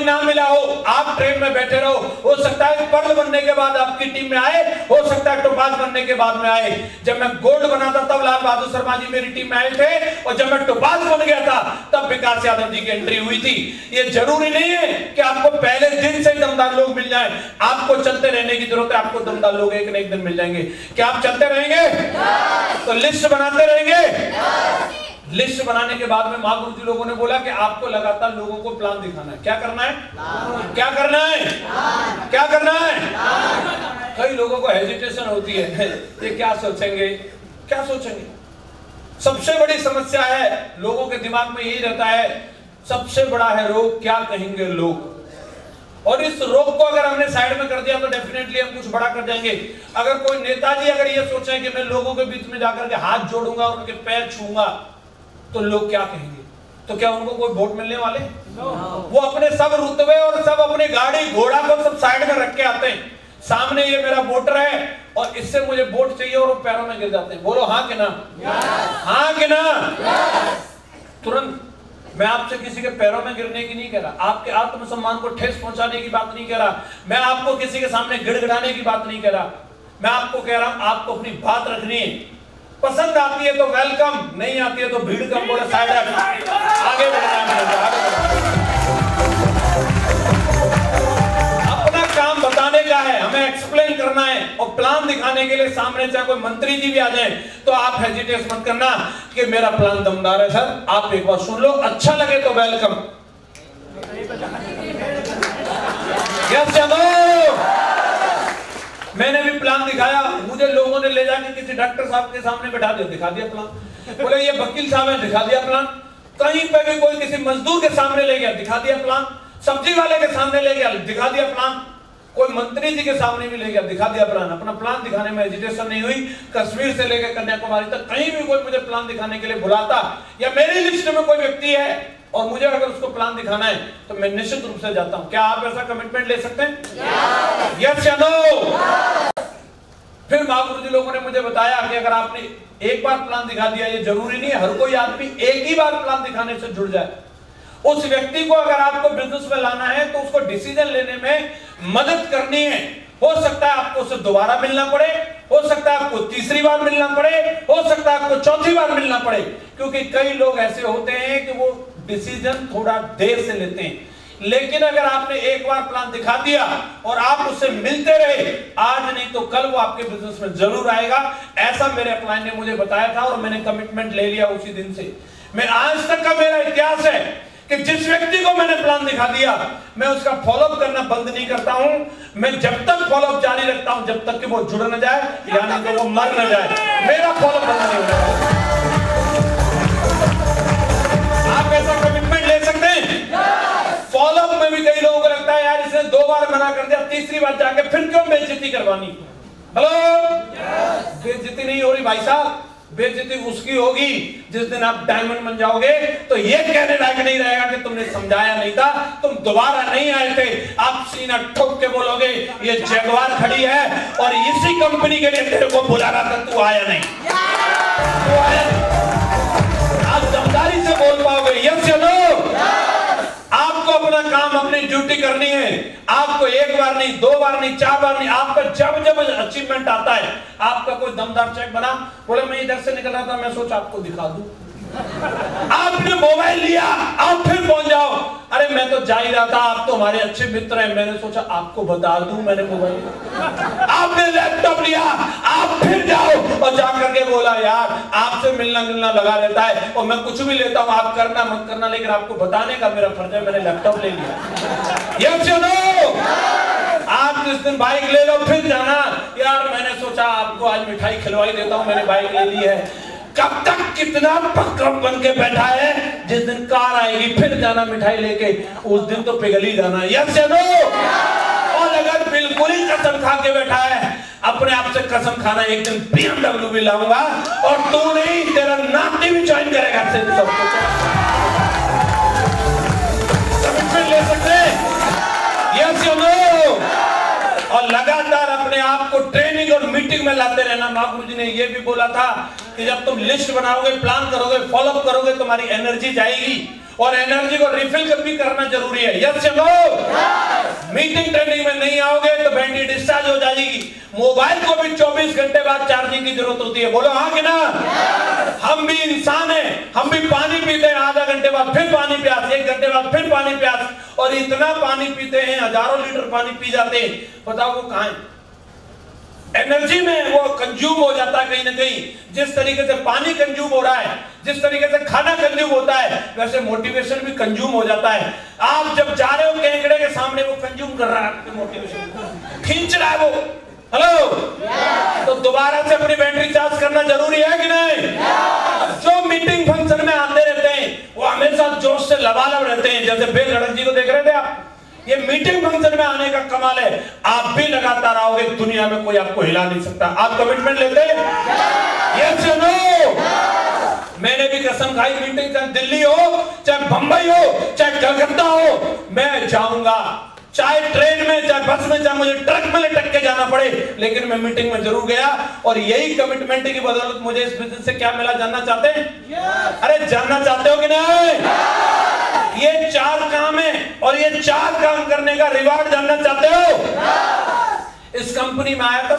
ना मिला हो, आप ट्रेन में बैठे रहो, हो सकता है पर्ल बनने के बाद आपकी टीम में आए, हो सकता है टोपाज बनने के बाद में आए। जब मैं गोल्ड बना था तब लाल बहादुर शर्मा जी मेरी टीम में आए थे, और जब मैं टोपाज बन गया था तब विकास यादव जी की एंट्री हुई थी। ये जरूरी नहीं है कि आपको पहले दिन से दमदार लोग मिल जाएं, आपको चलते रहने की जरूरत है। आपको दमदार लोग एक न एक दिन मिल जाएंगे। क्या आप चलते रहेंगे? तो लिस्ट बनाते रहेंगे। लिस्ट बनाने के बाद में महागुरु जी लोगों ने बोला कि आपको लगातार लोगों को प्लान दिखाना है। क्या करना है? क्या करना है? क्या करना है? कई लोगों को हेजिटेशन होती है, ये क्या सोचेंगे, क्या सोचेंगे। सबसे बड़ी समस्या है लोगों के दिमाग में यही रहता है, सबसे बड़ा है रोग क्या कहेंगे लोग। और इस रोग को अगर हमने साइड में कर दिया तो डेफिनेटली हम कुछ बड़ा कर जाएंगे। अगर कोई नेताजी अगर ये सोचे कि मैं लोगों के बीच में जाकर के हाथ जोड़ूंगा और उनके पैर छूंगा तो लोग क्या कहेंगे, तो क्या उनको कोई वोट मिलने वाले? वो अपने सब रुतबे और सब अपनी गाड़ी घोड़ा को सब साइड में रख के आते हैं, सामने ये मेरा वोटर है और इससे मुझे वोट चाहिए, और वो पैरों में गिर जाते हैं। बोलो हाँ कि ना? हाँ कि ना? तुरंत। मैं आपसे किसी के पैरों में गिरने की नहीं कह रहा, आपके आत्मसम्मान को ठेस पहुंचाने की बात नहीं कह रहा, मैं आपको किसी के सामने गिड़गिड़ाने की बात नहीं कह रहा। मैं आपको कह रहा हूं आपको अपनी बात रखनी है। पसंद आती है तो वेलकम, नहीं आती है तो भीड़ कम, बोले साइड आगे बढ़ना है। अपना काम बताने का है, हमें एक्सप्लेन करना है, और प्लान दिखाने के लिए सामने चाहे कोई मंत्री जी भी आ जाए तो आप हेजिटेट मत करना कि मेरा प्लान दमदार है सर, आप एक बार सुन लो, अच्छा लगे तो वेलकम। यस चलो। मैंने भी प्लान दिखाया, मुझे लोगों ने ले जाके किसी डॉक्टर साहब के सामने बैठा दिया, दिखा दिया प्लान। बोले ये वकील साहब है, दिखा दिया प्लान। कहीं पे भी कोई किसी मजदूर के सामने ले गया, दिखा दिया प्लान। सब्जी वाले के सामने ले गया, दिखा दिया प्लान। कोई मंत्री जी के सामने भी ले गया, दिखा दिया प्लान। अपना प्लान दिखाने में हेजिटेशन नहीं हुई। कश्मीर से लेकर कन्याकुमारी तक कहीं भी कोई मुझे प्लान दिखाने के लिए बुलाता, या मेरी लिस्ट में कोई व्यक्ति है और मुझे अगर उसको प्लान दिखाना है तो मैं निश्चित रूप से जाता हूं। क्या आप ऐसा कमिटमेंट ले सकते हैं? यस या नो? फिर महागुरु जी लोगों ने मुझे बताया कि अगर आपने एक बार प्लान दिखा दिया, ये जरूरी नहीं है हर कोई आदमी एक ही बार प्लान दिखाने से जुड़ जाए। उस व्यक्ति को अगर आपको बिजनेस में लाना है तो उसको डिसीजन लेने में मदद करनी है। हो सकता है आपको उससे दोबारा मिलना पड़े, हो सकता है आपको तीसरी बार मिलना पड़े, हो सकता है आपको चौथी बार मिलना पड़े, क्योंकि कई लोग ऐसे होते हैं कि वो डिसीजन थोड़ा देर से लेते हैं। लेकिन अगर आपने एक बार प्लान दिखा दिया और आप उससे मिलते रहे, आज नहीं तो कल वो आपके बिजनेस में जरूर आएगा। ऐसा मेरे अपलाइन ने मुझे बताया था और मैंने कमिटमेंट ले लिया उसी दिन से। मैं आज तक का मेरा इतिहास है कि जिस व्यक्ति को मैंने प्लान दिखा दिया मैं उसका फॉलोअप करना बंद नहीं करता हूं। मैं जब तक फॉलोअप जारी रखता हूं जब तक कि वो जुड़ न जाए, यानी कि वो मर न जाए, मेरा फॉलोअप बंद नहीं होगा। आप ऐसा कमिटमेंट ले सकते हैं? फॉलोअप में भी कई लोगों को लगता है यार इसने 2 बार मना कर दिया, तीसरी बार जाके फिर क्यों बेइज्जती करवानी। हेलो, बेइज्जती नहीं हो रही भाई साहब, बेइज्जती उसकी होगी जिस दिन आप डायमंड बन जाओगे तो ये कहने लायक नहीं रहेगा कि तुमने समझाया नहीं था, तुम दोबारा नहीं आए थे। आप सीना ठोक के बोलोगे ये जगवार खड़ी है और इसी कंपनी के लिए तेरे को बुला रहा था, तू आया नहीं। तू आया नहीं। आप दमदारी से बोल पाओगे यस या नो? आपको अपना काम अपनी ड्यूटी करनी है। आपको 1 बार नहीं, 2 बार नहीं, 4 बार नहीं, आपका जब जब अचीवमेंट आता है, आपका कोई दमदार चेक बना, बोले मैं इधर से निकल रहा था, मैं सोचा आपको दिखा दूं। आपने मोबाइल लिया, आप फिर पहुंच जाओ, अरे मैं तो जा ही रहा था, आप तो हमारे अच्छे मित्र हैं, मैंने सोचा आपको बता दूं मैंने मोबाइल। आपने लैपटॉप लिया, आप फिर जाओ और जाकर के बोला यार आपसे मिलना जुलना लगा रहता है और मैं कुछ भी लेता हूं, आप करना मत करना, लेकिन आपको बताने का मेरा फर्ज है, मैंने लैपटॉप ले लिया। यस या नो? आप जिस दिन बाइक ले लो फिर जाना, यार मैंने सोचा आपको आज मिठाई खिलवाई देता हूं, मैंने बाइक ले ली है। कब तक कितना पक्का बन के बैठा है, जिस दिन कार आएगी फिर जाना मिठाई लेके, उस दिन तो पिघल ही जाना। यस या नो? और अगर बिल्कुल ही कसम खा के बैठा है, अपने आप से कसम खाना एक दिन BMW भी लाऊंगा और तू नहीं तेरा नाती भी ज्वाइन करेगा। कमिटमेंट ले सकते? यस या नो? और लगातार अपने आप को ट्रेनिंग और मीटिंग में लाते रहना। महागुरु जी ने यह भी बोला था कि जब तुम लिस्ट बनाओगे, प्लान करोगे, फॉलोअप करोगे, तुम्हारी एनर्जी जाएगी और एनर्जी को रिफिल भी करना जरूरी है। यस या नो? मीटिंग ट्रेनिंग में नहीं आओगे तो बैटरी डिस्चार्ज हो जाएगी। मोबाइल को भी 24 घंटे बाद चार्जिंग की जरूरत होती है। बोलो हाँ कि ना? हम भी इंसान हैं, हम भी पानी पीते हैं, आधा घंटे बाद फिर पानी प्यास, 1 घंटे बाद फिर पानी प्यास, और इतना पानी पीते हैं, हजारों लीटर पानी पी जाते हैं। बताओ वो कहां है? एनर्जी में वो कंज्यूम हो जाता है कहीं ना कहीं। जिस तरीके से पानी कंज्यूम हो रहा है, जिस तरीके से खाना कंज्यूम होता है, वैसे मोटिवेशन भी कंज्यूम हो जाता है। आप जब जा रहे हो केकड़े के सामने, वो कंज्यूम कर रहा है आपकी मोटिवेशन, खींच रहा है वो। हेलो, तो दोबारा से अपनी बैटरी चार्ज करना जरूरी है कि नहीं? जो मीटिंग फंक्शन में आते रहते हैं वो हमेशा जोश से लबालब रहते हैं। जैसे बेल लड़क जी को देख रहे थे आप, ये मीटिंग फंक्शन में आने का कमाल है। आप भी लगातार आओगे, दुनिया में कोई आपको हिला नहीं सकता। आप कमिटमेंट लेते हैं? यस या नो? मैंने भी कसम खाई, मीटिंग चाहे दिल्ली हो, चाहे बंबई हो, चाहे कलकत्ता हो, मैं जाऊंगा। चाहे ट्रेन में, चाहे बस में, चाहे मुझे ट्रक में लटक के जाना पड़े, लेकिन मैं मीटिंग में जरूर गया। और यही कमिटमेंट की बदौलत मुझे इस बिजनेस से क्या मिला, जानना चाहते हैं? अरे जानना चाहते हो कि नहीं? ये 4 काम है, और ये 4 काम करने का रिवार्ड जानना चाहते हो? इस कंपनी में आया था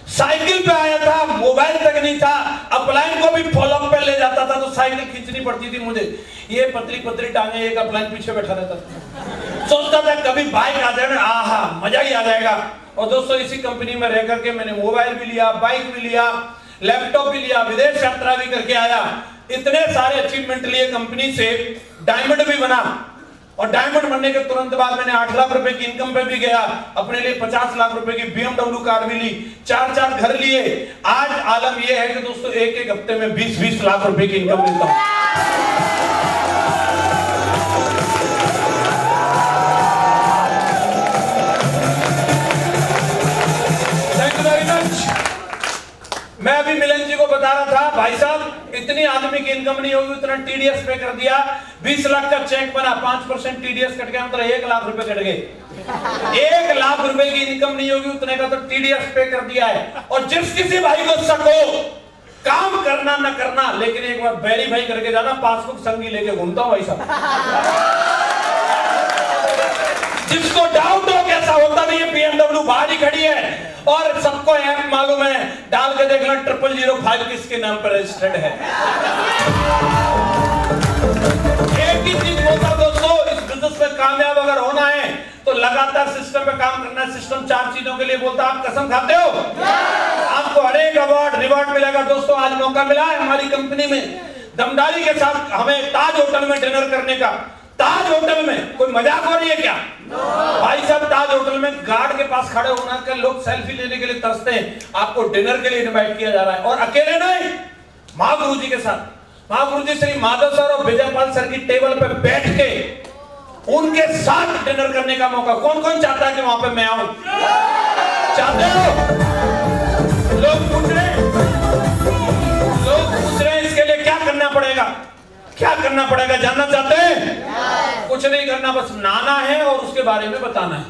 साइकिल पे आया था, मोबाइल तक नहीं था, अपलाइन को भी फॉलोअप पे ले जाता था तो साइकिल खींचनी पड़ती थी मुझे। ये पतली टांगे, एक अपलाइन पीछे बैठा रहता था। सोचता था कभी बाइक आ जाए ना, आहा मजा ही आ जाएगा। और दोस्तों, इसी कंपनी में रह करके मैंने मोबाइल भी लिया, बाइक भी लिया, लैपटॉप भी लिया, विदेश यात्रा भी करके आया। इतने सारे अचीवमेंट लिए कंपनी से, डायमंड भी बना। और डायमंड बनने के तुरंत बाद मैंने 8 लाख रुपए की इनकम पे भी गया, अपने लिए 50 लाख रुपए की BMW कार भी ली, 4 घर लिए। आज आलम यह है कि दोस्तों, एक हफ्ते में 20 लाख रुपए की इनकम लेता हूं। Thank you very much. मैं अभी मिलन जी को बता रहा था, भाई साहब इतनी आदमी की इनकम नहीं होगी, उतना टीडीएस पे कर दिया। 20 लाख का चेक बना, 5% टीडीएस कट गया, मतलब 1 लाख रुपए कट गए। 1 लाख रुपए की इनकम नहीं होगी, उतने का तो टीडीएस पे कर दिया है। और जिस किसी भाई को शक हो, काम करना न करना, लेकिन एक बार वेरीफाई करके जाना। पासबुक संगी लेके घूमता हूं भाई साहब। जिसको डाउट हो कैसा होता नहीं है, BMW बाहर ही खड़ी है और सबको ऐप मालूम है, डाल के देखना 0005 किसके नाम पर रजिस्टर्ड है। एक ही चीज होता दोस्तों, इस बिजनेस में कामयाब अगर होना है तो लगातार सिस्टम पे काम करना है। सिस्टम 4 चीजों के लिए बोलता है। आप कसम खाते हो? आपको हर एक अवार्ड रिवॉर्ड मिलेगा। दोस्तों, आज मौका मिला है हमारी कंपनी में दमदारी के साथ हमें ताज होटल में डिनर करने का। ताज होटल में कोई मजाक हो रही है क्या? भाई साहब, ताज होटल में गार्ड के पास खड़े होना कर लोग सेल्फी लेने के लिए तरसते हैं। आपको डिनर के लिए इनवाइट किया जा रहा है, और अकेले नहीं, महागुरु जी के साथ। महागुरु जी श्री माधव सर और विजयपाल सर की टेबल पे बैठ के उनके साथ डिनर करने का मौका कौन कौन चाहता है कि वहां पे मैं आऊं? चाहते हो? लोग पूछ रहे हैं इसके लिए क्या करना पड़ेगा, क्या करना पड़ेगा, जानना चाहते हैं? कुछ नहीं करना, बस नाना है और उसके बारे में बताना है।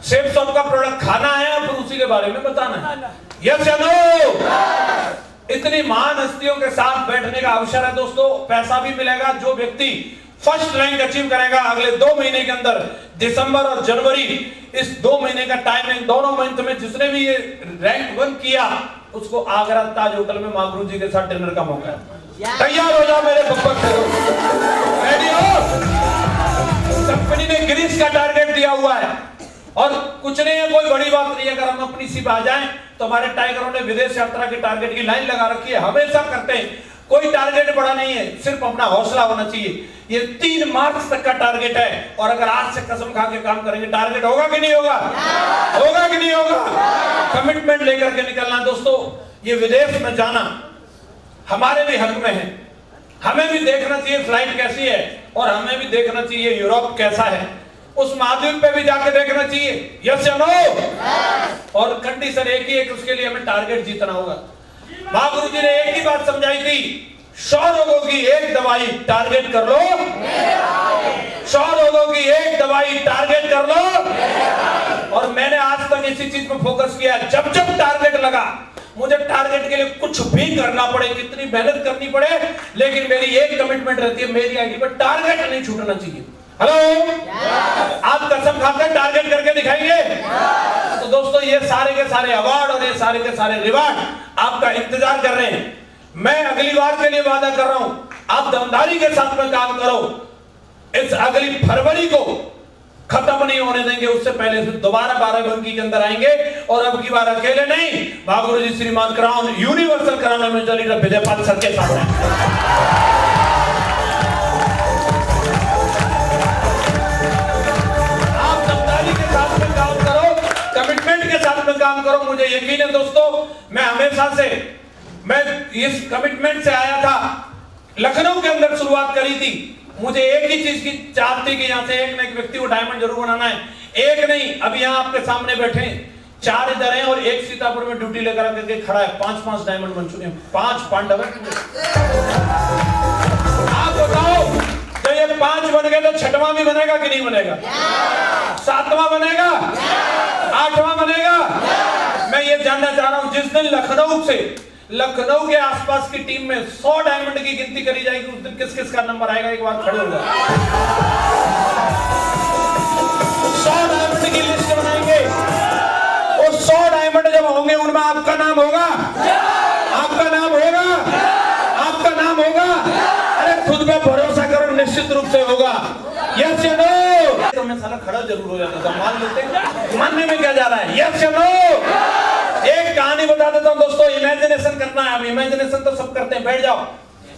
सेफ शॉप का प्रोडक्ट खाना है और फिर उसी के बारे में बताना है। यस या नो? इतनी महान हस्तियों के साथ बैठने का अवसर है दोस्तों। पैसा भी मिलेगा। जो व्यक्ति फर्स्ट रैंक अचीव करेगा अगले 2 महीने के अंदर, दिसंबर और जनवरी, इस 2 महीने का टाइम है, दोनों मंथ में जिसने भी ये रैंक 1 किया, उसको आगरा ताज होटल में महागुरु जी के साथ डिनर का मौका है। तैयार हो जाओ मेरे बब्बर, रेडी हो? कंपनी ने ग्रीस का टारगेट दिया हुआ है और कुछ नहीं है, कोई बड़ी बात नहीं है। अगर हम अपनी सिप आ जाएं तो हमारे टाइगरों ने विदेश यात्रा के टारगेट की लाइन लगा रखी है, हमेशा करते हैं। कोई टारगेट बड़ा नहीं है, सिर्फ अपना हौसला होना चाहिए। ये 3 मार्च तक का टारगेट है, और अगर आज से कसम खा के काम करेंगे, टारगेट होगा कि नहीं होगा? होगा कि नहीं होगा? कमिटमेंट लेकर के निकलना दोस्तों। ये विदेश में जाना हमारे भी हक में है। हमें भी देखना चाहिए फ्लाइट कैसी है, और हमें भी देखना चाहिए यूरोप कैसा है। उस महाद्वीप पे भी जाके देखना चाहिए। यस या नो? और कंडीशन एक ही है कि उसके लिए हमें टारगेट जीतना होगा। महागुरु जी ने एक ही बात समझाई थी, 100 रोगों की एक दवाई टारगेट कर लो, 100 रोगों की एक दवाई टारगेट कर लो। और मैंने आज तक इसी चीज पर फोकस किया। जब जब टारगेट लगा मुझे टारगेट के लिए कुछ भी करना पड़े, कितनी मेहनत करनी पड़े, लेकिन मेरी एक कमिटमेंट रहती है, मेरी आईडी पर टारगेट नहीं छूटना चाहिए। हेलो, आप कसम खाकर टारगेट करके दिखाएंगे? तो दोस्तों ये सारे के सारे अवार्ड और ये सारे के सारे रिवार्ड आपका इंतजार कर रहे हैं। मैं अगली बार के लिए वादा कर रहा हूं, आप दमदारी के साथ में काम करो। इस अगली फरवरी को खत्म नहीं होने देंगे, उससे पहले फिर दोबारा बाराबंकी के अंदर आएंगे और अब की बार अकेले नहीं, भागुरु जी श्रीमान क्राउन यूनिवर्सल क्राउन में लीडर विजय पाल सर के साथ आप दमदारी के साथ में काम करो, कमिटमेंट के साथ में काम करो। मुझे यकीन है दोस्तों, मैं हमेशा से मैं इस कमिटमेंट से आया था। लखनऊ के अंदर शुरुआत करी थी, मुझे एक ही चीज की चाहत थी कि यहाँ से एक न एक व्यक्ति को डायमंड जरूर बनाना है। एक नहीं, अभी यहाँ आपके सामने बैठे 4 इधर हैं और एक सीतापुर में ड्यूटी लेकर करके खड़ा है। 5 डायमंड बन चुके हैं, 5 पांडव। आप बताओ, तो ये 5 बन गए तो 6वां भी बनेगा कि नहीं बनेगा? 7वां बनेगा? 8वां बनेगा? मैं ये जानना चाह रहा हूं, जिस दिन लखनऊ के आसपास की टीम में 100 डायमंड की गिनती करी जाएगी, उस दिन किस किस का नंबर आएगा? एक बार खड़े हो जाओ। 100 डायमंड की लिस्ट बनाएंगे, और 100 डायमंड जब होंगे उनमें आपका नाम होगा, आपका नाम होगा, आपका नाम होगा। अरे खुद पे भरोसा करो, निश्चित रूप से होगा। यस या नो? तो मैं साला खड़ा जरूर हो जाता था, मान लेते, मानने में क्या जा रहा है? यस या नो? एक कहानी बता देता हूं दोस्तों, इमेजिनेशन करना है। अब इमेजिनेशन तो सब करते हैं, बैठ जाओ।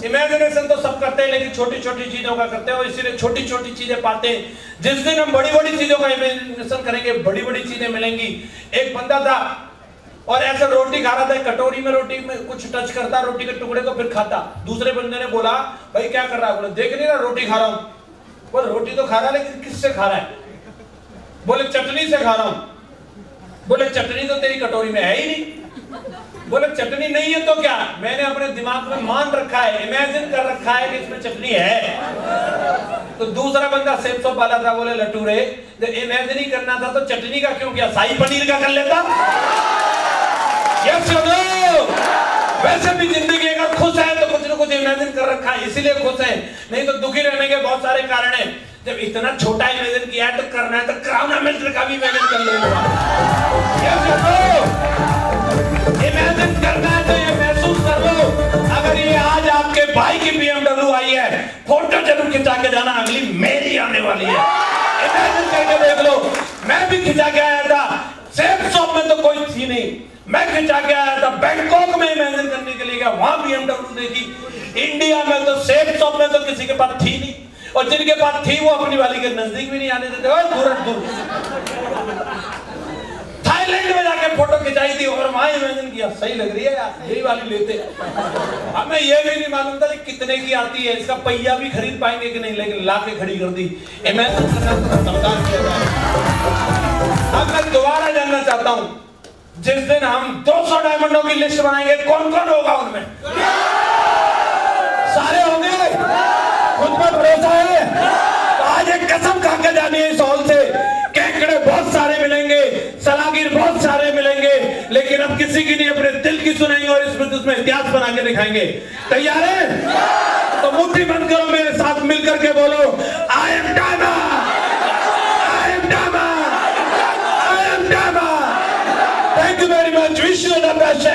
इमेजिनेशन तो सब करते हैं, लेकिन छोटी छोटी चीजों का करते हो, इसीलिए छोटी छोटी चीजें पाते हैं। जिस दिन हम बड़ी बड़ी चीजों का इमेजिनेशन करेंगे, बड़ी बड़ी चीजें मिलेंगी। एक बंदा था और ऐसे रोटी खा रहा था, कटोरी में रोटी में कुछ टच करता रोटी के टुकड़े को, फिर खाता। दूसरे बंदे ने बोला, भाई क्या कर रहा है? बोले, देख नहीं रहा रोटी खा रहा हूं। बोले, रोटी तो खा रहा है, लेकिन किससे खा रहा है? बोले, चटनी से खा रहा हूं। बोले, चटनी तो तेरी कटोरी में है ही नहीं। बोले, चटनी नहीं है तो क्या? मैंने अपने दिमाग में मान रखा है, इमेजिन कर रखा है कि इसमें चटनी है। तो दूसरा बंदा सेब सब वाला था, बोले, लट्टू रे, जब इमेजिन ही करना था तो चटनी का क्यों किया? शाही पनीर का कर लेता। यस या नो? वैसे भी जिंदगी अगर खुश है तो कुछ न कुछ इमेजिन कर रखा है, इसीलिए खुश है। नहीं तो दुखी रहने के बहुत सारे कारण हैं। जब इतना छोटा इमेजिन किया है तो करना है तो क्राउन मिनिस्टर का भी इमेजिन कर लेगा। इमेजिन करना है तो ये महसूस कर लो, अगर ये आज आपके भाई की BMW आई है, फोटो जरूर खिंचा के जाना, अगली मेरी आने वाली है। इमेजिन करके देख लो। मैं भी खिंचा के आया था, सेफ शॉप में तो कोई थी नहीं, मैं खिंचा के आया था बैंकॉक में इमेजिन करने के लिए गया, वहां BMW देखी। इंडिया में तो सेफ शॉप में तो किसी के पास थी नहीं, और जिनके पास थी वो अपनी वाली के नजदीक भी नहीं आने देते, और दूर। थाईलैंड में जाके फोटो खिंचाई थी और वहां इमेजिन किया, सही लग रही है यार, यही वाली लेते। हमें ये भी नहीं मालूम था कि कितने की आती है, इसका पहिया भी खरीद पाएंगे कि नहीं, लेकिन ला के खड़ी कर दी। इमेजिन करना तो समझदार किया जाए। अब मैं दोबारा जानना चाहता हूं, जिस दिन हम 200 डायमंडों की लिस्ट बनाएंगे, कौन कौन होगा उनमें? सारे होंगे? खुद पर भरोसा है? तो आज एक कसम खा के जानी है इस हॉल से, केकड़े बहुत सारे मिलेंगे, सलागिर बहुत सारे मिलेंगे, लेकिन अब किसी की नहीं, अपने दिल की सुनेंगे और इसमें इतिहास बना के दिखाएंगे। तैयार है? तो मुट्ठी बंद करो, मेरे साथ मिलकर के बोलो, I am diamond, I am diamond, I am diamond. Thank you very much. Wish you the best.